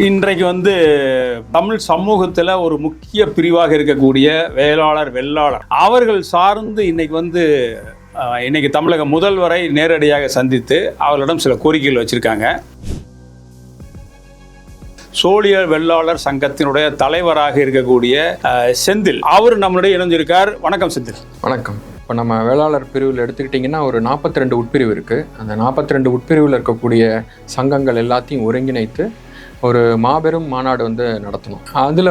இன்றைக்கு தமிழ் சமூகத்தில் ஒரு முக்கிய பிரிவாக இருக்கக்கூடிய வேளாளர் வெள்ளாளர் அவர்கள் சார்ந்து இன்னைக்கு தமிழக முதல்வரை நேரடியாக சந்தித்து அவர்களிடம் சில கோரிக்கைகள் வச்சுருக்காங்க. சோழியர் வெள்ளாளர் சங்கத்தினுடைய தலைவராக இருக்கக்கூடிய செந்தில் அவர் நம்மளுடைய இணைஞ்சிருக்கார். வணக்கம் செந்தில். வணக்கம். இப்போ நம்ம வேளாளர் பிரிவில் எடுத்துக்கிட்டிங்கன்னா ஒரு 42 உட்பிரிவு இருக்குது. அந்த 42 உட்பிரிவில் இருக்கக்கூடிய சங்கங்கள் எல்லாத்தையும் ஒருங்கிணைத்து ஒரு மாபெரும் மாநாடு நடத்தணும். அதில்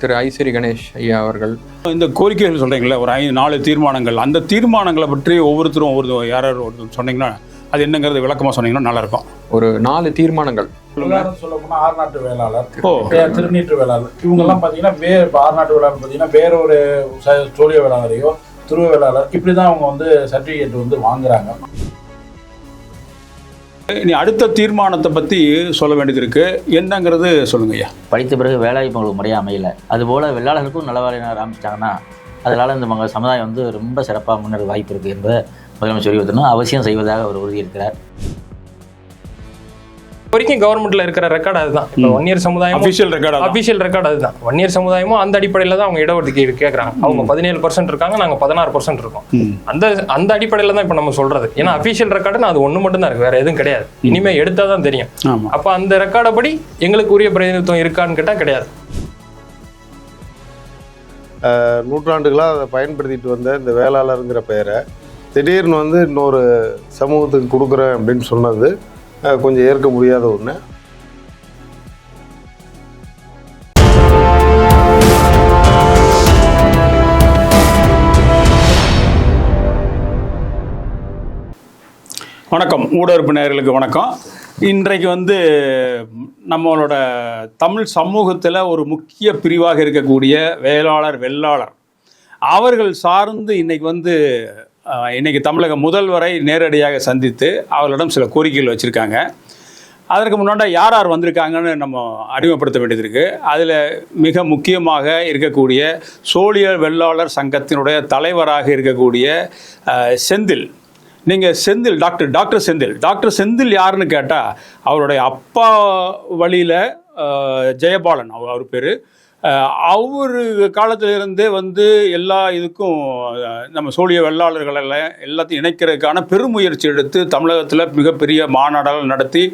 திரு ஐசிறி கணேஷ் ஐயா அவர்கள் இந்த கோரிக்கைகள் சொல்கிறீங்களே, ஒரு 4 தீர்மானங்கள், அந்த தீர்மானங்களை பற்றி ஒவ்வொருத்தரும் யாராவது ஒருத்தர் சொன்னீங்கன்னா அது என்னங்கிறது விளக்கமாக சொன்னீங்கன்னா நல்லாயிருக்கும். ஒரு 4 தீர்மானங்கள் சொல்ல போனால் ஆறுநாட்டு வேளாளர், திருநீற்று வேளாளர், இவங்கெல்லாம் பார்த்தீங்கன்னா ஆறுநாட்டு வேளாளர் பார்த்தீங்கன்னா வேற ஒரு சோழிய வேளாளரையோ துருவ வேளாளர் இப்படி தான் அவங்க சர்டிஃபிகேட் வாங்குறாங்க. இனி அடுத்த தீர்மானத்தை பற்றி சொல்ல வேண்டியது இருக்கு, என்னங்கிறது சொல்லுங்க ஐயா. படித்த பிறகு வேலைவாய்ப்பு உங்களுக்கு முறையாக அமையல, அதுபோல் வெள்ளாளர்களுக்கும் நல்ல வேலை ஆரம்பிச்சிட்டாங்கன்னா அதனால் இந்த சமுதாயம் ரொம்ப சிறப்பாக முன்னேற வாய்ப்பு இருக்குது என்பதை முதலமைச்சர் வலியுறுத்தணும், அவசியம் செய்வதாக அவர் உறுதியிருக்கிறார். வரைக்கும் கவர்மெண்ட்ல இருக்கிற ரெக்கார்டு அதுதான். இப்போ வன்னியர் சமுதாயம் அஃபிஷியல் ரெக்கார்டு அதுதான். வன்னியர் சமுதாயமும் அந்த அடிப்படையில் தான் அவங்க இடஒதுக்கீடு கேட்குறாங்க. அவங்க 17% இருக்காங்க, நாங்கள் 16% இருக்கோம். அந்த அடிப்படையில் தான் இப்போ நம்ம சொல்றது. ஏன்னா அஃபிஷியல் ரெக்கார்டுன்னு அது ஒன்று மட்டும் தான் இருக்கு, வேற எதுவும் கிடையாது. இனிமேல் எடுத்தால் தான் தெரியும். அப்போ அந்த ரெக்கார்டை படி எங்களுக்கு உரிய பிரதிநிதித்துவம் இருக்கான்னு கேட்டால் கிடையாது. நூற்றாண்டுகளாக அதை பயன்படுத்திட்டு வந்த இந்த வேளாளருங்கிற பெயரை திடீர்னு இன்னொரு சமூகத்துக்கு கொடுக்குறேன் அப்படின்னு சொன்னது கொஞ்சம் ஏற்க முடியாத ஒன்று. வணக்கம், ஊடகப்பு நேயர்களுக்கு வணக்கம். இன்றைக்கு நம்மளோட தமிழ் சமூகத்தில் ஒரு முக்கிய பிரிவாக இருக்கக்கூடிய வேளாளர் வெள்ளாளர் அவர்கள் சார்ந்து இன்னைக்கு தமிழக முதல்வரை நேரடியாக சந்தித்து அவர்களிடம் சில கோரிக்கைகள் வச்சுருக்காங்க. அதற்கு முன்னாடி யார் யார் வந்திருக்காங்கன்னு நம்ம அறிமுகப்படுத்த வேண்டியது இருக்குது. அதில் மிக முக்கியமாக இருக்கக்கூடிய சோழியர் வெள்ளாளர் சங்கத்தினுடைய தலைவராக இருக்கக்கூடிய செந்தில். நீங்கள் செந்தில் டாக்டர் செந்தில் யாருன்னு கேட்டால் அவருடைய அப்பா வழியில் ஜெயபாலன் அவர் பேர். அவர் காலத்திலிருந்தே எல்லா இதுக்கும் நம்ம சோழிய வெள்ளாளர்களெல்லாம் எல்லாத்தையும் இணைக்கிறதுக்கான பெருமுயற்சி எடுத்து தமிழகத்தில் மிகப்பெரிய மாநாடுகள் நடத்தி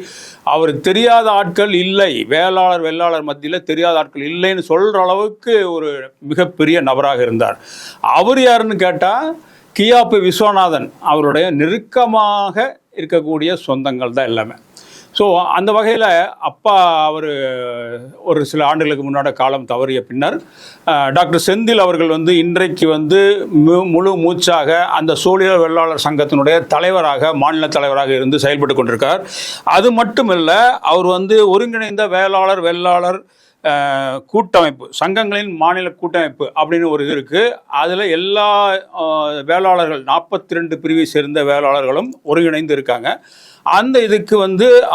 அவருக்கு தெரியாத ஆட்கள் இல்லை, வேளாளர் வெள்ளாளர் மத்தியில் தெரியாத ஆட்கள் இல்லைன்னு சொல்கிற அளவுக்கு ஒரு மிகப்பெரிய நபராக இருந்தார். அவர் யாருன்னு கேட்டால் கியாப்பு விஸ்வநாதன் அவருடைய நெருக்கமாக இருக்கக்கூடிய சொந்தங்கள் தான் எல்லாமே. ஸோ அந்த வகையில் அப்பா அவர் ஒரு சில ஆண்டுகளுக்கு முன்னாடி காலம் தவறிய பின்னர் டாக்டர் செந்தில் அவர்கள் இன்றைக்கு முழு மூச்சாக அந்த சோழியர் வெள்ளாளர் சங்கத்தினுடைய தலைவராக, மாநில தலைவராக இருந்து செயல்பட்டு கொண்டிருக்கார். அது மட்டும் இல்லை, அவர் ஒருங்கிணைந்த வேளாளர் வெள்ளாளர் கூட்டமைப்பு, சங்கங்களின் மாநில கூட்டமைப்பு அப்படின்னு ஒரு இது இருக்குது. அதில் எல்லா வேளாளர்கள் 42 பிரிவை சேர்ந்த வேளாளர்களும் ஒருங்கிணைந்து இருக்காங்க. அந்த இதுக்கு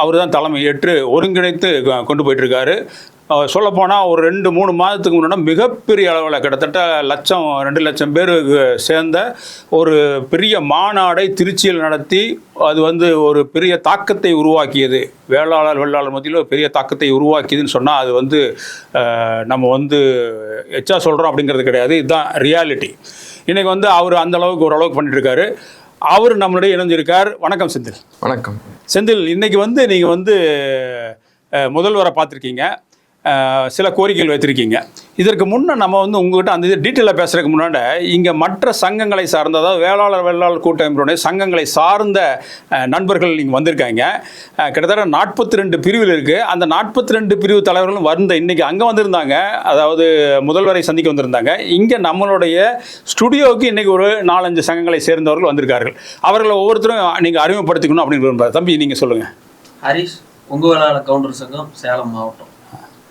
அவர் தான் தலைமை ஏற்று ஒருங்கிணைத்து கொண்டு போயிட்டுருக்காரு. சொல்லப்போனால் ஒரு 2-3 மாதத்துக்கு முன்னாடி மிகப்பெரிய அளவில் கிட்டத்தட்ட 2 லட்சம் பேர் சேர்ந்த ஒரு பெரிய மாநாடை திருச்சியில் நடத்தி அது ஒரு பெரிய தாக்கத்தை உருவாக்கியது. வெள்ளாளர் மத்தியில் ஒரு பெரிய தாக்கத்தை உருவாக்கியதுன்னு சொன்னால் அது நம்ம எச்சா சொல்கிறோம் அப்படிங்கிறது கிடையாது, இதுதான் ரியாலிட்டி. இன்றைக்கி அவர் அந்த அளவுக்கு ஓரளவுக்கு பண்ணிட்டுருக்காரு. அவர் நம்மளுடைய இணைஞ்சிருக்கார். வணக்கம் செந்தில். வணக்கம் செந்தில். இன்றைக்கி நீங்கள் முதல்வரை பார்த்துருக்கீங்க, சில கோரிக்கைகள் வைத்திருக்கீங்க. இதற்கு முன்னே நம்ம உங்கள்கிட்ட அந்த இது டீட்டெயிலாக பேசுகிறதுக்கு முன்னாடி இங்கே மற்ற சங்கங்களை சார்ந்த, அதாவது வேளாளர் கூட்டமைப்பினுடைய சங்கங்களை சார்ந்த நண்பர்கள் இங்கே வந்திருக்காங்க. கிட்டத்தட்ட 42 பிரிவில் இருக்குது. அந்த 42 பிரிவு தலைவர்களும் இன்றைக்கி அங்கே வந்திருந்தாங்க, அதாவது முதல்வரை சந்திக்க வந்திருந்தாங்க. இங்கே நம்மளுடைய ஸ்டுடியோவுக்கு இன்றைக்கி ஒரு 4-5 சங்கங்களை சேர்ந்தவர்கள் வந்திருக்கார்கள். அவர்களை ஒவ்வொருத்தரும் நீங்கள் அறிமுகப்படுத்திக்கணும் அப்படின்னு விரும்புகிறார். தம்பி, நீங்கள் சொல்லுங்கள். ஹரிஷ், உங்க வேளாளர் கவுண்டர் சங்கம், சேலம் மாவட்டம்.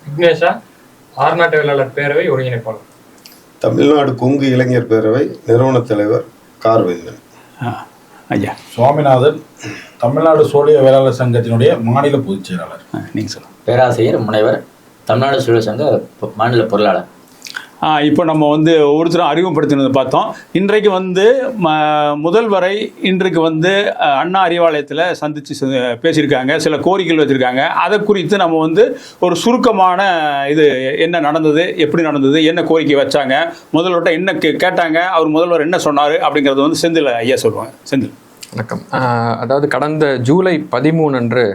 விக்னேஷா, ஆறுநாட்டு வேளாளர் பேரவை ஒருங்கிணைப்பாளர். தமிழ்நாடு கொங்கு இளைஞர் பேரவை நிறுவன தலைவர் கார்வேந்தன். ஐயா சுவாமிநாதன், தமிழ்நாடு சோழிய வேளாளர் சங்கத்தினுடைய மாநில பொதுச் செயலாளர். நீங்கள் சொல்லுங்கள். பேராசிரியர் முனைவர், தமிழ்நாடு சோழியர் சங்க மாநில பொருளாளர். இப்போ நம்ம வந்து ஒவ்வொருத்தரும் அறிமுகப்படுத்தினது பார்த்தோம். இன்றைக்கு வந்து முதல்வரை இன்றைக்கு வந்து அண்ணா அறிவாலயத்தில் சந்தித்து பேசியிருக்காங்க, சில கோரிக்கைகள் வச்சுருக்காங்க. அதை குறித்து நம்ம வந்து ஒரு சுருக்கமான இது என்ன நடந்தது, எப்படி நடந்தது, என்ன கோரிக்கை வச்சாங்க, முதல்வர்கிட்ட என்ன கேட்டாங்க, அவர் முதல்வர் என்ன சொன்னார் அப்படிங்கிறது வந்து செந்தில் ஐயா சொல்லுவாங்க. செந்தில். வணக்கம். அதாவது கடந்த ஜூலை 13 அன்று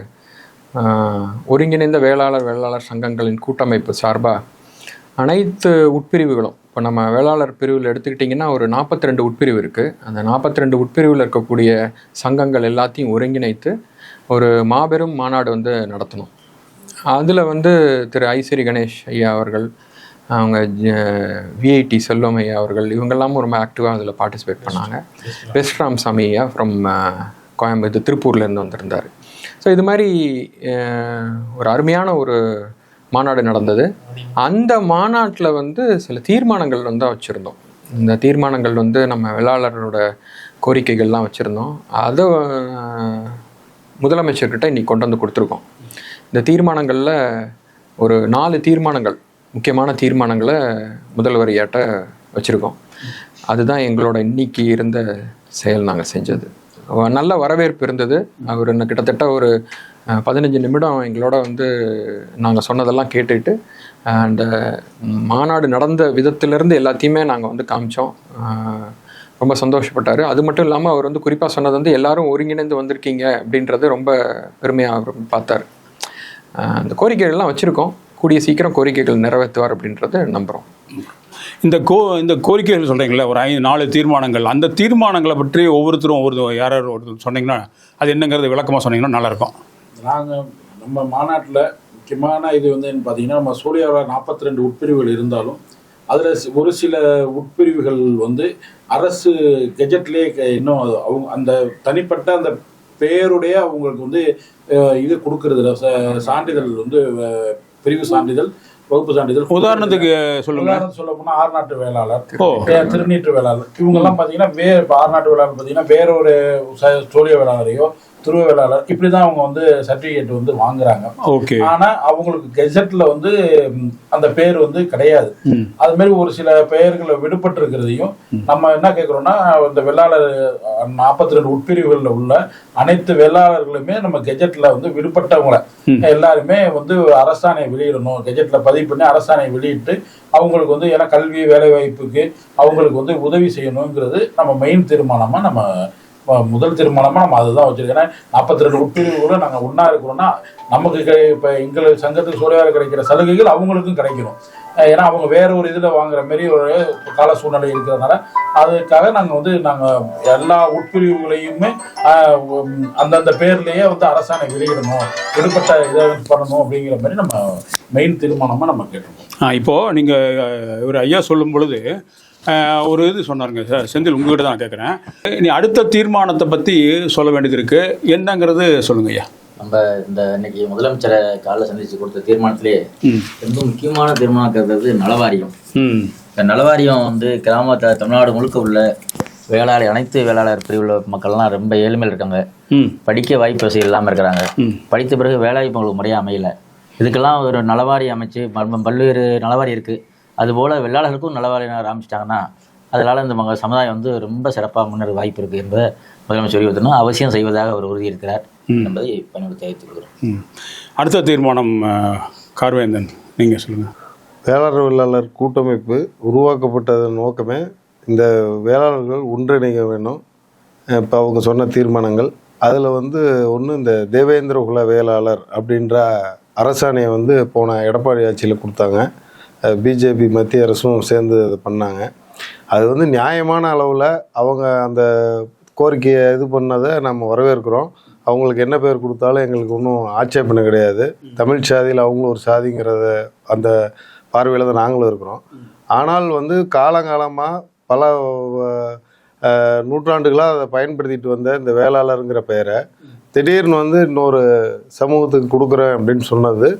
ஒருங்கிணைந்த வேளாளர் சங்கங்களின் கூட்டமைப்பு சார்பாக அனைத்து உட்பிரிவுகளும், இப்போ நம்ம வேளாளர் பிரிவில் எடுத்துக்கிட்டிங்கன்னா ஒரு 42 உட்பிரிவு இருக்குது. அந்த 42 உட்பிரிவில் இருக்கக்கூடிய சங்கங்கள் எல்லாத்தையும் ஒருங்கிணைத்து ஒரு மாபெரும் மாநாடு வந்து நடத்தணும். அதில் வந்து திரு ஐசிறி கணேஷ் ஐயா அவர்கள், அவங்க விஐடி செல்வம் ஐயா அவர்கள், இவங்கெல்லாமும் ரொம்ப ஆக்டிவாக அதில் பார்ட்டிசிபேட் பண்ணாங்க. வெஸ்ட் ராமசாமி ஐயா ஃப்ரம் கோயம்புத்தூர் திருப்பூர்லேருந்து வந்திருந்தார். ஸோ இது மாதிரி ஒரு அருமையான ஒரு மாநாடு நடந்தது. அந்த மாநாட்டில் வந்து சில தீர்மானங்கள் வந்து வச்சுருந்தோம். இந்த தீர்மானங்கள் வந்து நம்ம வேளாளரோட கோரிக்கைகள்லாம் வச்சுருந்தோம். அதை முதலமைச்சர்கிட்ட இன்றைக்கி கொண்டு வந்து கொடுத்துருக்கோம். இந்த தீர்மானங்களில் ஒரு 4 தீர்மானங்கள், முக்கியமான தீர்மானங்களை முதல்வர் ஏட்ட வச்சுருக்கோம். அதுதான் எங்களோட இன்னைக்கு இருந்த செயல். நாங்கள் செஞ்சது நல்ல வரவேற்பு இருந்தது. அவர் கிட்டத்தட்ட ஒரு 15 நிமிடம் எங்களோட வந்து நாங்கள் சொன்னதெல்லாம் கேட்டுட்டு அந்த மாநாடு நடந்த விதத்திலேருந்து எல்லாத்தையுமே நாங்கள் வந்து காமிச்சோம். ரொம்ப சந்தோஷப்பட்டார். அது மட்டும் இல்லாமல் அவர் வந்து குறிப்பாக சொன்னது வந்து எல்லாரும் ஒருங்கிணைந்து வந்திருக்கீங்க அப்படின்றது ரொம்ப பெருமையாக பார்த்தார். அந்த கோரிக்கைகள்லாம் வச்சுருக்கோம். கூடிய சீக்கிரம் கோரிக்கைகள் நிறைவேற்றுவார் அப்படின்றத நம்புகிறோம். இந்த கோரிக்கைகள் சொல்கிறீங்களா, ஒரு 4 தீர்மானங்கள், அந்த தீர்மானங்களை பற்றி ஒவ்வொருத்தரும் யாராவது ஒருத்தர் சொன்னீங்கன்னா அது என்னங்கிறது விளக்கமாக சொன்னீங்கன்னா நல்லாயிருக்கும். நாங்கள் நம்ம மாநாட்டில் முக்கியமான இது வந்து பார்த்தீங்கன்னா, நம்ம சூழியாவில் 42 உட்பிரிவுகள் இருந்தாலும் அதில் ஒரு சில உட்பிரிவுகள் வந்து அரசு கெஜெட்லேயே இன்னும் அவங்க அந்த தனிப்பட்ட அந்த பெயருடைய அவங்களுக்கு வந்து இது கொடுக்கறதுல சான்றிதழ் வந்து பிரிவு சான்றிதழ், வகுப்பு சான்றிதழ். உதாரணத்துக்கு சொல்லுங்க. சொல்ல போனா ஆறுநாட்டு வேளாளர், திருநீற்று வேளாளர், இவங்கெல்லாம் பாத்தீங்கன்னா ஆறுநாட்டு வேளாளர் பாத்தீங்கன்னா வேறொரு சோழிய வேளாளரையோ துருவ வேளாளர் இப்படிதான் அவங்க வந்து சர்டிபிகேட் வந்து வாங்குறாங்க. ஆனா அவங்களுக்கு கெசட்ல வந்து அந்த பேர் வந்து கிடையாது. அது மாதிரி ஒரு சில பெயர்களை விடுபட்டு இருக்கிறதையும் நம்ம என்ன கேட்கிறோம்னா, இந்த வேளாளர் 42 உட்பிரிவுகள்ல உள்ள அனைத்து வேளாளர்களுமே நம்ம கெஜெட்ல வந்து விடுபட்டவங்களை எல்லாருமே வந்து அரசாணை வெளியிடணும், கெஜெட்ல பதிவு பண்ணி அரசாணை வெளியிட்டு அவங்களுக்கு வந்து ஏன்னா கல்வி வேலை வாய்ப்புக்கு அவங்களுக்கு வந்து உதவி செய்யணுங்கிறது நம்ம மெயின் தீர்மானமா, நம்ம முதல் தீர்மானமா நம்ம அதுதான் வச்சிருக்கோம். ஏன்னா 42 உட்பிரிவுகளோட நாங்கள் ஒன்னா இருக்கிறோம்னா நமக்கு இப்போ எங்களுக்கு சங்கத்துக்கு சூழலாக கிடைக்கிற சலுகைகள் அவங்களுக்கும் கிடைக்கணும். ஏன்னா அவங்க வேற ஒரு இதில் வாங்குற மாரி ஒரு கால சூழ்நிலை இருக்கிறதுனால அதுக்காக நாங்கள் எல்லா உட்பிரிவுகளையுமே அந்தந்த பேர்லேயே வந்து அரசாணை வெளியிடணும், விடுபட்ட இதை பண்ணணும் அப்படிங்கிற மாதிரி நம்ம மெயின் தீர்மானமாக நம்ம கேட்டிருக்கோம். இப்போது நீங்கள் ஒரு ஐயா சொல்லும் பொழுது ஒரு இது சொன்னாருங்க சார், செந்தில் உங்ககிட்ட தான் கேட்குறேன். இனி அடுத்த தீர்மானத்தை பற்றி சொல்ல வேண்டியது இருக்குது, என்னங்கிறது சொல்லுங்க ஐயா. நம்ம இந்த இன்னைக்கு முதலமைச்சரை காலைல சந்திச்சு கொடுத்த தீர்மானத்திலேயே ரொம்ப முக்கியமான தீர்மானம் கருதுறது நலவாரியம். இந்த நலவாரியம் வந்து கிராமத்தில் தமிழ்நாடு முழுக்க உள்ள அனைத்து வேளாளர் பிரிவுள்ள மக்கள்லாம் ரொம்ப ஏழ்மையில் இருக்காங்க, படிக்க வாய்ப்பு வசதி இல்லாமல் இருக்கிறாங்க, படித்த பிறகு வேலைவாய்ப்பு உங்களுக்கு முறையாக அமையல. இதுக்கெல்லாம் ஒரு நலவாரி அமைச்சு பல்வேறு நலவாரி இருக்குது. அதுபோல் வெள்ளாளர்களுக்கும் நலவாரியினர் ஆரம்பிச்சிட்டாங்கன்னா அதனால் இந்த சமுதாயம் வந்து ரொம்ப சிறப்பாக முன்னேற வாய்ப்பு இருக்குது என்பதை முதலமைச்சர் வலியுறுத்தணும், அவசியம் செய்வதாக அவர் உறுதி இருக்கிறார் என்பதை பணியோடு தெரிவித்துக் கொள்கிறோம். அடுத்த தீர்மானம் கார்வேந்தன், நீங்கள் சொல்லுங்கள். வேளாளர் கூட்டமைப்பு உருவாக்கப்பட்டதன் நோக்கமே இந்த வேளாளர்கள் ஒன்றிணைக்க வேணும். இப்போ அவங்க சொன்ன தீர்மானங்கள் அதில் வந்து ஒன்று, இந்த தேவேந்திர குல வேளாளர் அப்படின்ற அரசாணையை வந்து போன எடப்பாடி ஆட்சியில் கொடுத்தாங்க. பிஜேபி மத்திய அரசும் சேர்ந்து அதை பண்ணாங்க. அது வந்து நியாயமான அளவில் அவங்க அந்த கோரிக்கையை இது பண்ணதை நம்ம வரவேற்கிறோம். அவங்களுக்கு என்ன பேர் கொடுத்தாலும் எங்களுக்கு ஒன்றும் ஆட்சேபனை கிடையாது. தமிழ் சாதியில் அவங்களும் ஒரு சாதிங்கிறத அந்த பார்வையில் தான் நாங்களும் இருக்கிறோம். ஆனால் வந்து காலங்காலமாக பல நூற்றாண்டுகளாக அதை பயன்படுத்திட்டு வந்த இந்த வேளாளருங்கிற பெயரை திடீர்னு வந்து இன்னொரு சமூகத்துக்கு கொடுக்குறேன் அப்படின்னு சொன்னது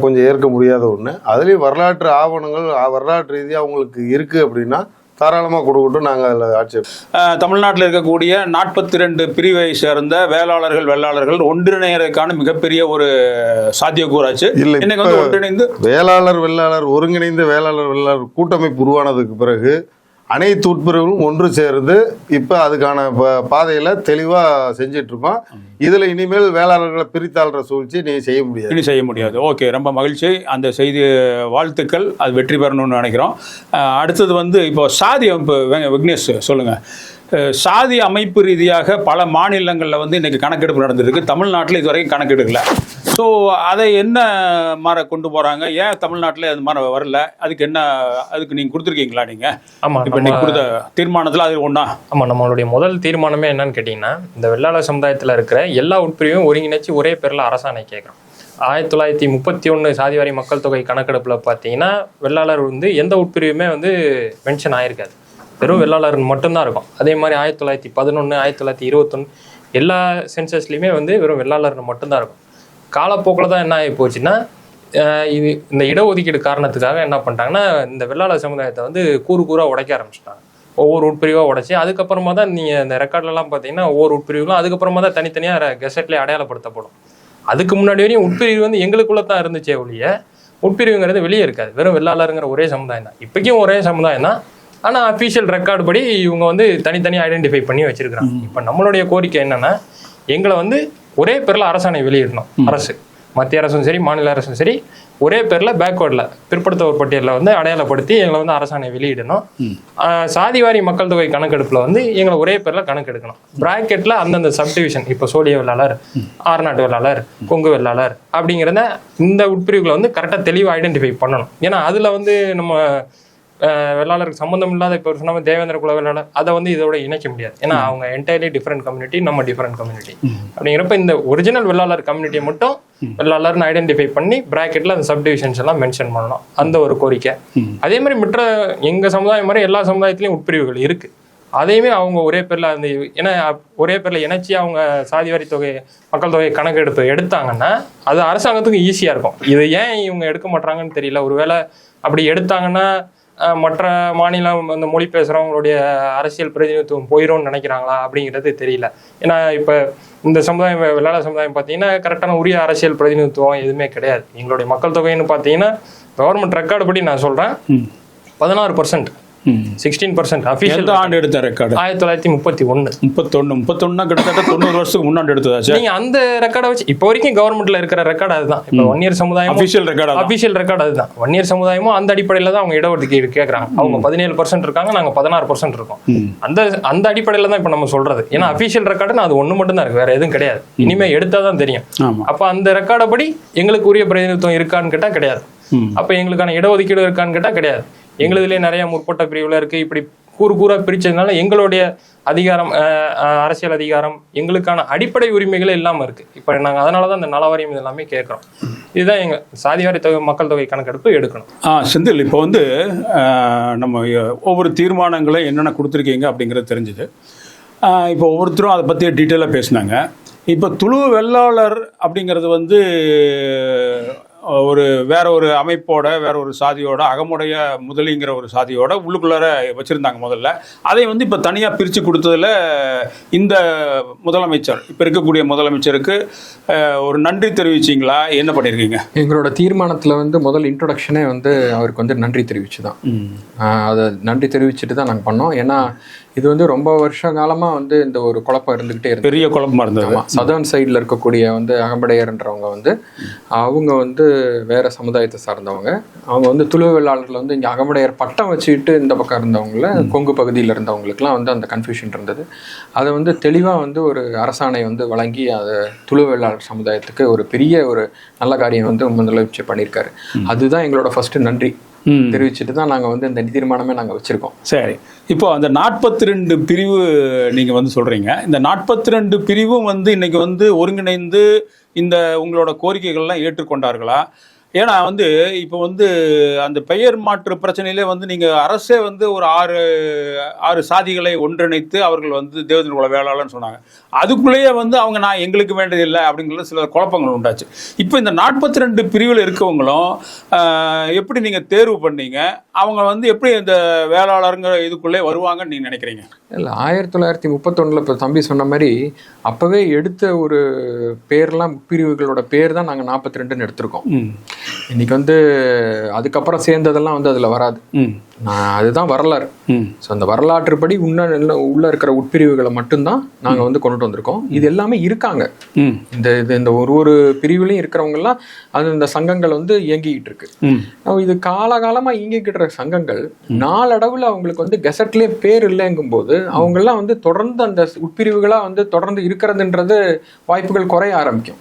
கொஞ்சம் ஏற்க முடியாத ஒன்று. அதுலேயும் வரலாற்று ஆவணங்கள் வரலாற்று ரீதியாக அவங்களுக்கு இருக்குது அப்படின்னா தாராளமாக கொடுக்கட்டும், நாங்கள் அதில் ஆட்சேபம். தமிழ்நாட்டில் இருக்கக்கூடிய 42 பிரிவை சேர்ந்த வேளாளர்கள் வெள்ளாளர்கள் ஒன்றிணையறதுக்கான மிகப்பெரிய ஒரு சாத்தியக்கூறாச்சு. இல்லை, இன்னைக்கு வந்து ஒன்றிணைந்து வேளாளர் வெள்ளாளர் ஒருங்கிணைந்த வேளாளர் வெள்ளாளர் கூட்டமைப்பு உருவானதுக்கு பிறகு அனைத்து உட்பிரிவுகளும் ஒன்று சேர்ந்து இப்போ அதுக்கான பாதையில் தெளிவாக செஞ்சிட்ருக்கோம். இதில் இனிமேல் வேளாளர்களை பிரித்தாள்ற சூழ்ச்சி நீ செய்ய முடியாது, இனி செய்ய முடியாது. ஓகே, ரொம்ப மகிழ்ச்சி. அந்த செய்தி வாழ்த்துக்கள், அது வெற்றி பெறணும்னு நினைக்கிறோம். அடுத்தது வந்து இப்போ சாதி அமைப்பு, விக்னேஷ் சொல்லுங்கள். சாதி அமைப்பு ரீதியாக பல மாநிலங்களில் வந்து இன்றைக்கி கணக்கெடுப்பு நடந்திருக்கு. தமிழ்நாட்டில் இது வரைக்கும் கணக்கெடுக்கல. ஸோ அதை என்ன மாதிரி கொண்டு போகிறாங்க? ஏன் தமிழ்நாட்டில் அது மாதிரி வரல? அதுக்கு நீங்கள் கொடுத்துருக்கீங்களா? நீங்கள் ஆமாம், இப்போ நீங்கள் கொடுத்த தீர்மானத்தில் அது ஒன்றா? ஆமாம், நம்மளுடைய முதல் தீர்மானமே என்னன்னு கேட்டிங்கன்னா, இந்த வெள்ளாளர் சமுதாயத்தில் இருக்கிற எல்லா உட்பிரிவையும் ஒருங்கிணைச்சு ஒரே பேரில் அரசாணை கேட்குறோம். 1931 சாதிவாரி மக்கள் தொகை கணக்கெடுப்பில் பார்த்தீங்கன்னா வெள்ளாளர் வந்து எந்த உட்பிரிவுமே வந்து மென்ஷன் ஆகிருக்காது, வெறும் வெள்ளாளர் மட்டும்தான் இருக்கும். அதே மாதிரி 1911 1921 எல்லா சென்சஸ்லையுமே வந்து வெறும் வெள்ளாளர் மட்டும்தான் இருக்கும். காலப்போக்கில் தான் என்ன ஆகி போச்சுன்னா, இது இந்த இடஒதுக்கீடு காரணத்துக்காக என்ன பண்ணிட்டாங்கன்னா, இந்த வெள்ளாளர் சமுதாயத்தை வந்து கூறாக உடைக்க ஆரம்பிச்சிட்டாங்க. ஒவ்வொரு உட்பிரிவாக உடைச்சி அதுக்கப்புறமா தான் நீங்கள் இந்த ரெக்கார்ட்லலாம் பார்த்தீங்கன்னா ஒவ்வொரு உட்பிரிவுகளும் அதுக்கப்புறமா தான் தனித்தனியாக கெசட்லேயே அடையாளப்படுத்தப்படும். அதுக்கு முன்னாடி வரையும் உட்பிரிவு வந்து எங்களுக்குள்ளே தான் இருந்துச்சே ஒழிய உட்பிரிவுங்கிறது வெளியே இருக்காது. வெறும் வெள்ளாளருங்கிற ஒரே சமுதாயம் தான், இப்போக்கும் ஒரே சமுதாயம் தான். ஆனால் அஃபீஷியல் ரெக்கார்டு படி இவங்க வந்து தனித்தனியாக ஐடென்டிஃபை பண்ணி வச்சிருக்கிறாங்க. இப்போ நம்மளுடைய கோரிக்கை என்னன்னா, எங்களை வந்து ஒரே பேரில் அரசாணை வெளியிடணும். அரசு, மத்திய அரசும் சரி மாநில அரசும் சரி, ஒரே பேரில் பேக்வேர்டில் பிற்படுத்தவர் பட்டியலில் வந்து அடையாளப்படுத்தி எங்களை வந்து அரசாணை வெளியிடணும். சாதிவாரி மக்கள் தொகை கணக்கெடுப்பில் வந்து எங்களை ஒரே பேரில் கணக்கெடுக்கணும். பிராக்கெட்டில் அந்தந்த சப்டிவிஷன், இப்போ சோழிய வெள்ளாளர், ஆர்நாட்டு வெள்ளாளர், கொங்கு வெள்ளாளர் அப்படிங்கிறத இந்த உட்பிரிவுகளை வந்து கரெக்டாக தெளிவாக ஐடென்டிஃபை பண்ணணும். ஏன்னா அதில் வந்து நம்ம வெள்ளாளருக்கு சம்மந்தம் இல்லாத இப்போ சொன்னாமல் தேவேந்திர குல வெள்ளாளர் அதை வந்து இதோட இணைக்க முடியாது. ஏன்னா அவங்க என்டையர்லி டிஃப்ரெண்ட் கம்யூனிட்டி, நம்ம டிஃப்ரெண்ட் கம்யூனிட்டி. அப்படிங்கிறப்ப இந்த ஒரிஜினல் வெள்ளாளர் கம்யூனிட்டியை மட்டும் வெள்ளாளர்னு ஐடென்டிஃபை பண்ணி பிராக்கெட்டில் அந்த சப்டிவிஷன்ஸ் எல்லாம் மென்ஷன் பண்ணணும். அந்த ஒரு கோரிக்கை. அதே மாதிரி மற்ற எங்கள் சமுதாயம் மாதிரி எல்லா சமுதாயத்துலேயும் உட்பிரிவுகள் இருக்குது. அதையுமே அவங்க ஒரே பேரில் அந்த ஏன்னா ஒரே பேரில் இணைச்சி அவங்க சாதிவாரி தொகை மக்கள் தொகை கணக்கெடுப்பு எடுத்தாங்கன்னா அது அரசாங்கத்துக்கு ஈஸியாக இருக்கும். இது ஏன் இவங்க எடுக்க மாட்டாங்கன்னு தெரியல. ஒருவேளை அப்படி எடுத்தாங்கன்னா மற்ற மாநிலம் அந்த மொழி பேசுகிறவங்களுடைய அரசியல் பிரதிநிதித்துவம் போயிடும்னு நினைக்கிறாங்களா அப்படிங்கிறது தெரியல. ஏன்னா இப்போ இந்த சமுதாயம் வெள்ளாளர் சமுதாயம் பார்த்தீங்கன்னா கரெக்டான உரிய அரசியல் பிரதிநிதித்துவம் எதுவுமே கிடையாது. எங்களுடைய மக்கள் தொகைன்னு பார்த்தீங்கன்னா கவர்மெண்ட் ரெக்கார்டு படி நான் சொல்கிறேன் 16%, 16% அஃபீஷியல். ஆண்டு எடுத்த ரெக்கார்டு 1931. 31 கிட்டத்தட்ட 90 வருஷத்துக்கு முன்னாடி எடுத்ததாச்சு. நீங்க அந்த ரெக்கார்டை வச்சு இப்போ வரைக்கும் கவர்மெண்ட்ல இருக்கிற ரெக்கார்டு அதுதான். இப்போ வன்னியர் சமுதாயம் அஃபீஷியல் ரெக்கார்டு அதுதான். வன்னியர் சமுதாயமும் அந்த அடிப்படையில தான் அவங்க இடஒதுக்கீடு கேட்கறாங்க. அவங்க 17% இருக்காங்க, நாங்க 16% இருக்கோம். அந்த அடிப்படையில தான் இப்போ நம்ம சொல்றது. ஏன்னா அஃபீஷியல் ரெக்கார்டு அது ஒண்ணு மட்டும் தான் இருக்கு, வேற எதுவும் கிடையாது. இனிமே எடுத்தாதான் தெரியும். அப்ப அந்த ரெக்கார்டை படி எங்களுக்கு உரிய பிரதிநிதித்துவம் இருக்கான்னு கேட்டா கிடையாது. அப்ப எங்களுக்கான இடஒதுக்கீடு இருக்கான்னு கேட்டா கிடையாது. எங்களுதுலேயே நிறைய முற்பட்ட பிரிவுல இருக்கு. இப்படி கூறா பிரிச்சதுனால எங்களுடைய அதிகாரம், அரசியல் அதிகாரம், எங்களுக்கான அடிப்படை உரிமைகளே இல்லாமல் இருக்கு. இப்போ நாங்கள் அதனாலதான் இந்த நலவாரியம் இதெல்லாமே கேட்குறோம். இதுதான் எங்க சாதிவாரி தொகை மக்கள் தொகை கணக்கெடுப்பு எடுக்கணும். செந்தில், இப்போ வந்து நம்ம ஒவ்வொரு தீர்மானங்களும் என்னென்ன கொடுத்துருக்கீங்க அப்படிங்கிறது தெரிஞ்சுது. இப்போ ஒவ்வொருத்தரும் அதை பற்றி டீட்டெயிலாக பேசினாங்க. இப்போ துளு வெள்ளாளர் அப்படிங்கிறது வந்து வேற ஒரு அமைப்போட, வேற ஒரு சாதியோட, அகமுடைய முதலிங்கிற ஒரு சாதியோட உள்ளுக்குள்ளார வச்சுருந்தாங்க முதல்ல. அதை வந்து இப்போ தனியாக பிரித்து கொடுத்ததில் இந்த முதலமைச்சர், இப்போ இருக்கக்கூடிய முதலமைச்சருக்கு ஒரு நன்றி தெரிவிச்சிங்களா? என்ன பண்ணியிருக்கீங்க? எங்களோட தீர்மானத்தில் வந்து முதல் இன்ட்ரொடக்ஷனே வந்து அவருக்கு வந்து நன்றி தெரிவிச்சு தான். அதை நன்றி தெரிவிச்சுட்டு தான் நாங்கள் பண்ணோம். ஏன்னா இது வந்து ரொம்ப வருஷ காலமாக வந்து இந்த ஒரு குழப்பம் இருந்துக்கிட்டே இருந்தது, பெரிய குழப்பமாக இருந்தது. சதர்ன் சைடில் இருக்கக்கூடிய வந்து அகம்படையர்ன்றவங்க வந்து அவங்க வந்து வேற சமுதாயத்தை சார்ந்தவங்க. அவங்க வந்து துளு வெள்ளாளர்கள் வந்து இங்கே அகம்படையர் பட்டம் வச்சுக்கிட்டு இந்த பக்கம் இருந்தவங்கள, கொங்கு பகுதியில் இருந்தவங்களுக்குலாம் வந்து அந்த கன்ஃபியூஷன் இருந்தது. அதை வந்து தெளிவாக வந்து ஒரு அரசாணை வந்து வழங்கி அதை துளு வெள்ளாளர் சமுதாயத்துக்கு ஒரு பெரிய ஒரு நல்ல காரியம் வந்து முதலமைச்சர் பண்ணியிருக்காரு. அதுதான் எங்களோட ஃபர்ஸ்ட் நன்றி தெரிவிச்சுட்டு தான் நாங்கள் வந்து இந்த தீர்மானமே நாங்கள் வச்சுருக்கோம். சரி, இப்போ அந்த 42 பிரிவு நீங்கள் வந்து சொல்கிறீங்க. இந்த 42 பிரிவும் வந்து இன்னைக்கு வந்து ஒருங்கிணைந்து இந்த உங்களோட கோரிக்கைகள்லாம் ஏற்றுக்கொண்டார்களா? ஏன்னா வந்து இப்போ வந்து அந்த பெயர் மாற்று பிரச்சனையிலே வந்து நீங்கள் அரசே வந்து ஒரு ஆறு சாதிகளை ஒன்றிணைத்து அவர்கள் வந்து தேவேந்திர குல வேளாளர்னு சொன்னாங்க. அதுக்குள்ளேயே வந்து அவங்க நான் எங்களுக்கு வேண்டியதில்லை அப்படிங்கிறது சில குழப்பங்கள் உண்டாச்சு. இப்போ இந்த 42 பிரிவில் இருக்கவங்களும் எப்படி நீங்கள் தேர்வு பண்ணீங்க? அவங்க வந்து எப்படி இந்த வேளாளருங்கிற இதுக்குள்ளே வருவாங்கன்னு நீங்கள் நினைக்கிறீங்க? இல்லை, 1931 இப்போ தம்பி சொன்ன மாதிரி அப்போவே எடுத்த ஒரு பேர்லாம் பிரிவுகளோட பேர் தான் நாங்கள் 42ன்னு எடுத்திருக்கோம். இன்னைக்கு வந்து அதுக்கப்புறம் சேர்ந்ததெல்லாம் வந்து அதில் வராது. அதுதான் வரலாறு. ஸோ அந்த வரலாற்றுப்படி உள்ள இருக்கிற உட்பிரிவுகளை மட்டும்தான் நாங்கள் வந்து கொண்டுட்டு வந்திருக்கோம். இது எல்லாமே இருக்காங்க. இந்த ஒரு பிரிவுலையும் இருக்கிறவங்கலாம் அது இந்த சங்கங்கள் வந்து இயங்கிக்கிட்டு இருக்கு. இது காலகாலமாக இயங்கிக்கிட்டு இருக்கிற சங்கங்கள் நாளடைவில் அவங்களுக்கு வந்து கெசட்லேயே பேர் இல்லைங்கும் போது அவங்கெல்லாம் வந்து தொடர்ந்து அந்த உட்பிரிவுகளாக வந்து தொடர்ந்து இருக்கிறதுன்றது வாய்ப்புகள் குறைய ஆரம்பிக்கும்.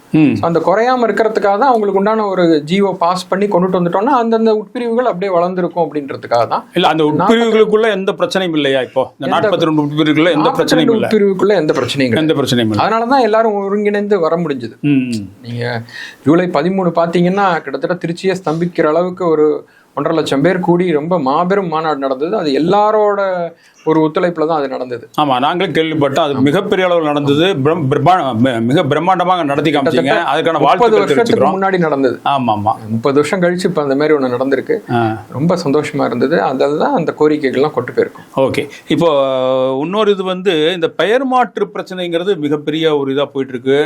அந்த குறையாம இருக்கிறதுக்காக தான் அவங்களுக்கு உண்டான ஒரு ஜியோ பாஸ் பண்ணி கொண்டுட்டு வந்துட்டோம்னா அந்தந்த உட்பிரிவுகள் அப்படியே வளர்ந்துருக்கும் அப்படின்றதுக்காக தான். இல்ல அந்த உட்பிரிவுகளுக்குள்ள எந்த பிரச்சனையும் இல்லையா? இப்போ இந்த 42 உட்பிரிவுக்குள்ள எந்த பிரச்சனையும் இல்லை. உட்பிரிவுக்குள்ள எந்த பிரச்சனையும் இல்லை. அதனாலதான் எல்லாரும் ஒருங்கிணைந்து வர முடிஞ்சது. நீங்க ஜூலை 13 பாத்தீங்கன்னா கிட்டத்தட்ட திருச்சியை ஸ்தம்பிக்கிற அளவுக்கு ஒரு 1.5 லட்சம் பேர் கூடி ரொம்ப மாபெரும் மாநாடு நடந்தது. அது எல்லாரோட ஒரு ஒத்துழைப்புல தான் அது நடந்தது. ஆமா, நாங்களும் கேள்விப்பட்டோம். அது மிகப்பெரிய அளவில் நடந்தது. மிக பிரம்மாண்டமாக நடத்தி காமிச்சீங்க. அதுக்கான 30 வருஷத்துக்கு முன்னாடி நடந்தது. ஆமா ஆமா, 30 வருஷம் கழிச்சு இப்ப அந்த மாதிரி ஒண்ணு நடந்திருக்கு. ரொம்ப சந்தோஷமா இருந்தது. அதெல்லாம் அந்த கோரிக்கைகள்லாம் கொண்டு போயிருக்கும். ஓகே, இப்போ இன்னொரு இது வந்து இந்த பெயர் மாற்று பிரச்சனைங்கிறது மிகப்பெரிய ஒரு இதா போயிட்டு இருக்கு.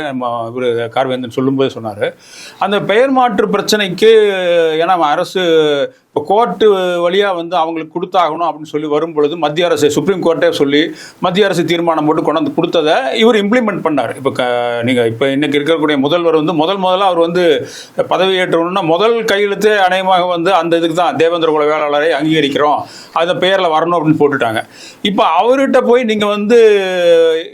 இவர் கார்வேந்தன் சொல்லும்போது சொன்னாரு அந்த பெயர் மாற்று பிரச்சனைக்கு ஏன்னா அரசு இப்போ கோர்ட்டு வழியாக வந்து அவங்களுக்கு கொடுத்தாகணும் அப்படின்னு சொல்லி வரும் பொழுது மத்திய அரசு சுப்ரீம் கோர்ட்டே சொல்லி மத்திய அரசு தீர்மானம் போட்டு கொண்டு வந்து கொடுத்ததை இவர் இம்ப்ளிமெண்ட் பண்ணார். இப்போ நீங்கள் இப்போ இன்னைக்கு இருக்கக்கூடிய முதல்வர் வந்து முதல்ல அவர் வந்து பதவி ஏற்றணும்னா முதல் கையெழுத்தே அநேகமாக வந்து அந்த இதுக்கு தான் தேவேந்திர குல வேளாளரை அங்கீகரிக்கிறோம், அந்த பெயரில் வரணும் அப்படின்னு போட்டுட்டாங்க. இப்போ அவர்கிட்ட போய் நீங்கள் வந்து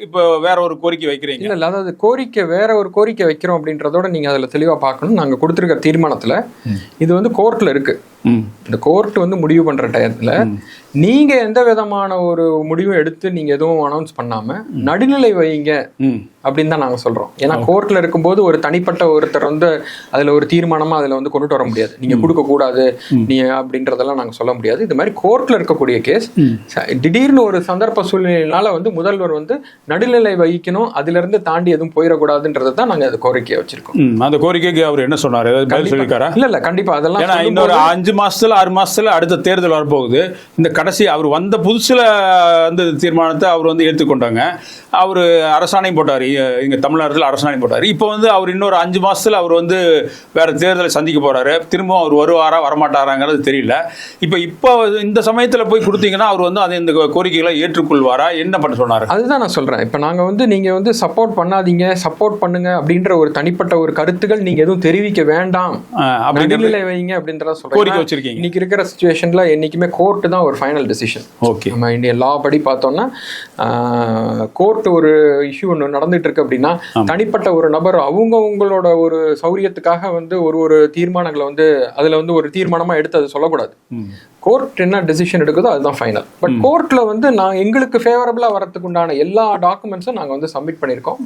இப்போ வேற ஒரு கோரிக்கை வைக்கிறீங்க. இல்லை, அதாவது கோரிக்கை வேற ஒரு கோரிக்கை வைக்கிறோம் அப்படின்றதோட நீங்கள் அதில் தெளிவாக பார்க்கணும். நாங்கள் கொடுத்துருக்க தீர்மானத்தில் இது வந்து கோர்ட்டில் இருக்குது. இந்த கோர்ட் வந்து முடிவு பண்ற டயத்துல நீங்க எந்த விதமான ஒரு முடிவும் எடுத்து நீங்க எதுவும் அனௌன்ஸ் பண்ணாம நடுநிலை வைங்க அப்படின்னு தான் நாங்க சொல்றோம். ஏன்னா கோர்ட்ல இருக்கும்போது ஒரு தனிப்பட்ட ஒருத்தர் வந்து அதுல ஒரு தீர்மானமா அதுல வந்து கொண்டுட்டு வர முடியாது. நீங்க கொடுக்க கூடாது நீ அப்படின்றதெல்லாம் நாங்க சொல்ல முடியாது. இது மாதிரி கோர்ட்ல இருக்கக்கூடிய கேஸ் திடீர்னு ஒரு சந்தர்ப்ப சூழ்நிலையினால வந்து முதல்வர் வந்து நடுநிலை வகிக்கணும், அதுல இருந்து தாண்டி எதுவும் போயிடக்கூடாதுன்றதை தான் நாங்க அது கோரிக்கையை வச்சிருக்கோம். அந்த கோரிக்கைக்கு அவர் என்ன சொன்னாரு? இல்ல கண்டிப்பா அதெல்லாம் இன்னொரு 5 மாசத்துல 6 மாசத்துல அடுத்த தேர்தல் வரப்போகுது. இந்த கடைசி அவர் வந்த புதுசுல அந்த தீர்மானத்தை அவர் வந்து எடுத்துக்கொண்டாங்க. அவர் அரசாணையும் போட்டார், இங்க தமிழ்நாட்டில் அரசாணையும் போட்டார். இப்போ வந்து அவர் இன்னொரு 5 மாசத்துல அவர் வந்து வேற தேர்தலை சந்திக்க போறாரு. திரும்பவும் அவர் வருவாரா வரமாட்டாராங்கிறது தெரியல. இப்போ இந்த சமயத்துல போய் கொடுத்தீங்கன்னா அவர் வந்து அதை இந்த கோரிக்கைகளை ஏற்றுக்கொள்வாரா, என்ன பண்ண சொன்னாரு? அதுதான் நான் சொல்றேன். இப்போ நாங்க வந்து நீங்க வந்து சப்போர்ட் பண்ணாதீங்க, சப்போர்ட் பண்ணுங்க அப்படின்ற ஒரு தனிப்பட்ட ஒரு கருத்துக்கள் நீங்க எதுவும் தெரிவிக்க வேண்டாம், நடுநிலை வைங்க அப்படின்றத சொல்றேன். கோரிக்கை வச்சிருக்கீங்க. இன்னைக்கு இருக்கிற சிச்சுவேஷன்ல என்னைக்குமே கோர்ட் தான் ஒரு ஃபைனல் டெசிஷன். ஓகே, நம்ம இந்தியன் லா படி பார்த்தோம்னா கோர்ட் ஒரு இஷ்யூ ஒன்று நடந்துட்டு இருக்கு அப்படின்னா தனிப்பட்ட ஒரு நபர் அவங்களோட ஒரு சௌரியத்துக்காக வந்து ஒரு தீர்மானங்களை வந்து அதுல வந்து ஒரு தீர்மானமா எடுத்து அதை சொல்லக்கூடாது. கோர்ட் என்ன டெசிஷன் எடுக்குதோ அதுதான் ஃபைனல். பட் கோர்ட்ல வந்து நான் எங்களுக்கு ஃபேவரபிளா வரதுக்கு உண்டான எல்லா டாக்குமெண்ட்ஸும் நாங்க வந்து சப்மிட் பண்ணியிருக்கோம்.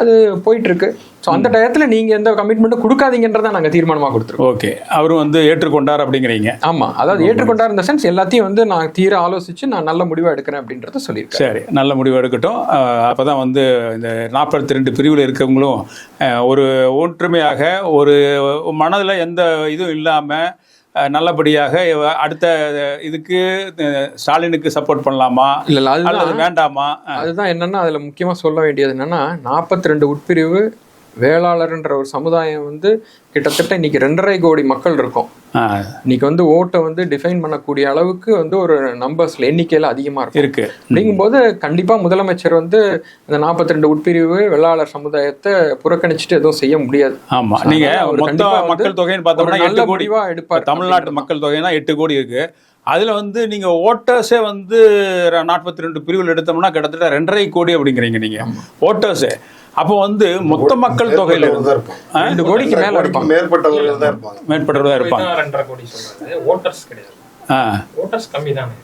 அது போயிட்டு இருக்கு. ஸோ அந்த டயத்துல நீங்க எந்த கமிட்மெண்ட்டும் கொடுக்காதீங்கன்றதை நாங்க தீர்மானமா கொடுத்துருக்கோம். ஓகே, அவரும் வந்து ஏற்றுக்கொண்டார் அப்படிங்கிறீங்க? ஆமா, அதாவது ஏற்றுக்கொண்டார் இந்த சென்ஸ் எல்லாத்தையும் வந்து நான் தீர ஆலோசிச்சு நான் நல்ல முடிவா எடுக்கிறேன் அப்படின்றத சொல்லியிருக்கேன். சரி, நல்ல முடிவு எடுக்கட்டும். அப்பதான் வந்து இந்த 42 பிரிவில் இருக்கவங்களும் ஒரு ஒற்றுமையாக ஒரு மனதில் எந்த இதுவும் இல்லாமல் நல்லபடியாக அடுத்த இதுக்கு ஸ்டாலினுக்கு சப்போர்ட் பண்ணலாமா இல்லை அல்லது வேண்டாமா? அதுதான் என்னன்னா அதில் முக்கியமாக சொல்ல வேண்டியது என்னன்னா 42 உட்பிரிவு வேளாளர்ன்ற ஒரு சமுதாயம் வந்து கிட்டத்தட்ட இன்னைக்கு 2.5 கோடி மக்கள் இருக்கும். இன்னைக்கு வந்து ஓட்டை வந்து டிஃபைன் பண்ணக்கூடிய அளவுக்கு வந்து ஒரு நம்பர்ஸ்ல எண்ணிக்கையில அதிகமா இருக்கு. அப்படிங்கும்போது கண்டிப்பா முதலமைச்சர் வந்து இந்த 42 உட்பிரிவு வெள்ளாளர் சமுதாயத்தை புறக்கணிச்சுட்டு எதுவும் செய்ய முடியாது. ஆமா, நீங்க மொத்த மக்கள் தொகைன்னு பார்த்தோம்னா 8 கோடிவா எடுப்பார். தமிழ்நாட்டு மக்கள் தொகைனா 8 கோடி இருக்கு. அதுல வந்து நீங்க ஓட்டர்ஸே வந்து 42 பிரிவில் எடுத்தோம்னா கிட்டத்தட்ட 2.5 கோடி அப்படிங்கிறீங்க நீங்க ஓட்டர்ஸே. அப்போ வந்து மொத்த மக்கள் தொகையில 2 கோடிக்கு மேல இருப்பாங்க, மேற்பட்டவர்கள் தான் இருப்பாங்க. 2.5 கோடி சொல்றாங்க, ஓட்டர்ஸ் கிடையாது. ஓட்டர்ஸ் கம்மி தானே.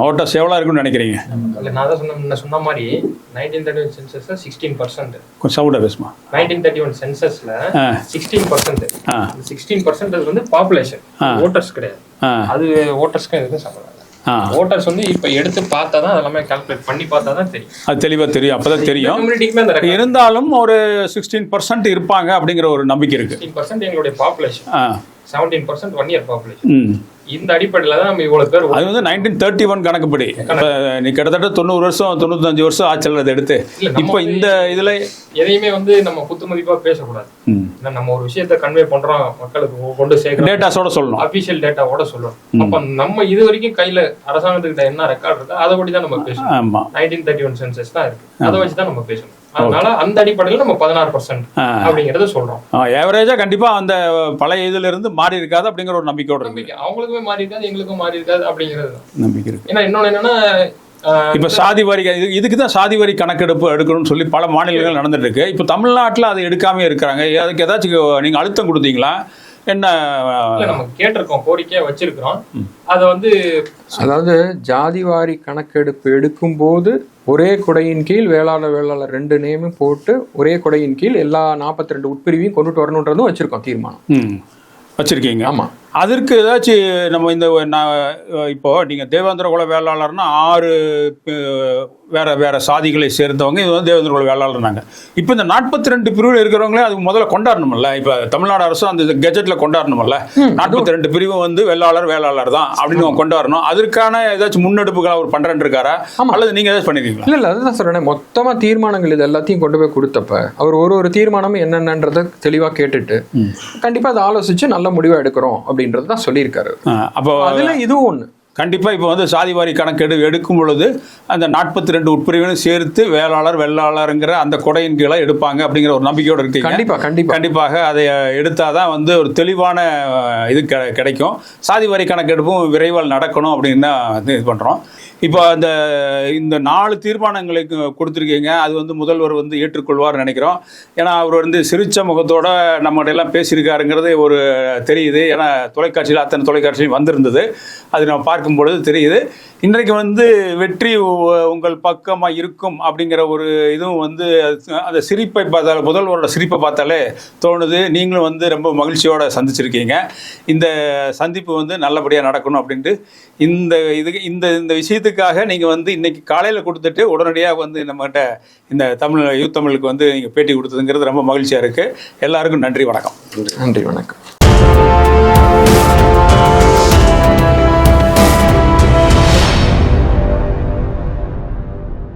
ஓட்டர்ஸ் எவ்வளோ இருக்குன்னு நினைக்கிறீங்க? இல்லை, நான் தான் சொன்ன மாதிரி 1931 சென்சஸில் 16%. கொஞ்சம் சவுண்டாக பேசுமா. 1931 சென்சஸில் 16%. 16% வந்து பாப்புலேஷன், ஓட்டர்ஸ் கிடையாது. அது ஓட்டர்ஸ்க்கு எதுக்கும் சம்பளம். ஓட்டர்ஸ் வந்து இப்போ எடுத்து பார்த்தா தான் அதெல்லாமே கால்குலேட் பண்ணி பார்த்தா தான் தெரியும். அது தெளிவாக தெரியும், அப்போ தான் தெரியும். இருந்தாலும் ஒரு 16% இருப்பாங்க அப்படிங்கிற ஒரு நம்பிக்கை இருக்கு. 16% எங்களுடைய பாப்புலேஷன், 17% 1 இயர் பாப்புலேஷன். இந்த அடிப்படையில் தான் நம்ம இவ்வளவு பேர். அது வந்து 1931 கணக்குப்படி. நீ கிட்டத்தட்ட 90 வருஷம் 95 வருஷம் ஆச்சல் அதை எடுத்து இப்போ இந்த இதுல எதையுமே வந்து நம்ம குத்துமதிப்பா பேசக்கூடாது. நம்ம ஒரு விஷயத்த கன்வே பண்றோம், மக்களுக்கு கொண்டு சேர்க்கிறோம், டேட்டாஸோட சொல்லணும், அபிஷியல் டேட்டாவோட சொல்லணும். அப்ப நம்ம இது வரைக்கும் கையில அரசாங்கத்துக்கிட்ட என்ன ரெக்கார்ட் இருக்கோ அதை படி தான் நம்ம பேசணும். 1931 சென்சஸ் தான் இருக்கு, அதை வச்சு தான் நம்ம பேசணும். அதனால அந்த அடிப்படையில் நம்ம 16% அப்படிங்கறத சொல்றோம். ஏவரேஜா கண்டிப்பா அந்த பழைய இதுல இருந்து மாறி இருக்காது அப்படிங்கிற ஒரு நம்பிக்கையோட இருக்கு. அவங்களுக்குமே மாறி இருக்காது, எங்களுக்கும் மாறி இருக்காது அப்படிங்கிறது நம்பிக்கை இருக்கு. ஏன்னா இன்னொன்னு என்னன்னா, இப்ப சாதி வாரி இதுக்கு தான் சாதி வாரி கணக்கெடுப்பு எடுக்கணும்னு சொல்லி பல மாநிலங்கள் நடந்துட்டு இருக்கு. இப்ப தமிழ்நாட்டில் அதை எடுக்காம இருக்கிறாங்க. அதுக்கு ஏதாச்சும் நீங்க அழுத்தம் கொடுத்தீங்களா என்ன? நம்ம கேட்டிருக்கோம், கோரிக்கையா வச்சிருக்கிறோம். அதை வந்து அதாவது ஜாதிவாரி கணக்கெடுப்பு எடுக்கும்போது ஒரே கொடையின் கீழ் வேளாளர் 2 நேமும் போட்டு ஒரே கொடையின் கீழ் எல்லா 42 உட்பிரிவையும் கொண்டுட்டு வரணுன்றதும் வச்சிருக்கோம் தீர்மானம். வச்சிருக்கீங்க? ஆமாம். அதற்கு ஏதாச்சும் நம்ம இந்த இப்போ நீங்கள் தேவேந்திர குல வேளாளர்னா 6 வேற சாதிகளை சேர்ந்தவங்க, இது வந்து தேவேந்திர குல வேளாளர்னாங்க. இப்போ இந்த 42 பிரிவில் இருக்கிறவங்களே அதுக்கு முதல்ல கொண்டாடணும்ல. இப்போ தமிழ்நாடு அரசு அந்த கெஜெட்டில் கொண்டாடணும்ல, 42 பிரிவு வந்து வேளாளர் தான் அப்படின்னு கொண்டாடணும். அதற்கான ஏதாச்சும் முன்னெடுப்புகள் அவர் பண்ணுறேன்னு இருக்காரா, அல்லது நீங்கள் ஏதாச்சும் பண்ணிருக்கீங்களா? இல்லை, அதுதான் சொல்கிறேன். மொத்தமாக தீர்மானங்கள் இது எல்லாத்தையும் கொண்டு போய் கொடுத்தப்ப அவர் ஒரு தீர்மானமும் என்னென்னன்றதை தெளிவாக கேட்டுட்டு கண்டிப்பாக அதை ஆலோசித்து நல்ல முடிவாக எடுக்கிறோம் அப்படின்றது தான் சொல்லியிருக்காரு. அப்போ அதில் இதுவும் ஒன்று கண்டிப்பாக இப்போ வந்து சாதிவாரி கணக்கெடு எடுக்கும் பொழுது அந்த 42 உட்பிரிவினையும் சேர்த்து வெள்ளாளருங்கிற அந்த கொடையின் கீழே எடுப்பாங்க அப்படிங்கிற ஒரு நம்பிக்கையோடு இருக்கு. கண்டிப்பாக அதை எடுத்தால் தான் வந்து ஒரு தெளிவான இது கிடைக்கும். சாதிவாரி கணக்கெடுப்பும் விரைவால் நடக்கணும் அப்படின்னு தான் இது பண்ணுறோம். இப்போ இந்த 4 தீர்மானங்களை கொடுத்துருக்கீங்க. அது வந்து முதல்வர் வந்து ஏற்றுக்கொள்வார்னு நினைக்கிறோம். ஏன்னா அவர் வந்து சிரிச்ச முகத்தோட நம்மகிட்ட எல்லாம் பேசியிருக்காருங்கிறது ஒரு தெரியுது. ஏன்னா அத்தனை தொலைக்காட்சியும் வந்திருந்தது, அது நம்ம பார்க்கும்பொழுது தெரியுது. இன்றைக்கு வந்து வெற்றி உங்கள் பக்கமாக இருக்கும் அப்படிங்கிற ஒரு இதுவும் வந்து அந்த சிரிப்பை பார்த்தாலே, முதல்வரோட சிரிப்பை பார்த்தாலே தோணுது. நீங்களும் வந்து ரொம்ப மகிழ்ச்சியோடு சந்திச்சிருக்கீங்க. இந்த சந்திப்பு வந்து நல்லபடியாக நடக்கணும் அப்படின்ட்டு இந்த விஷயத்துக்காக நீங்கள் வந்து இன்னைக்கு காலையில் கொடுத்துட்டு உடனடியாக வந்து நம்மகிட்ட இந்த யூத் தமிழுக்கு வந்து நீங்கள் பேட்டி கொடுத்ததுங்கிறது ரொம்ப மகிழ்ச்சியாக இருக்குது. எல்லாருக்கும் நன்றி, வணக்கம். நன்றி, வணக்கம்.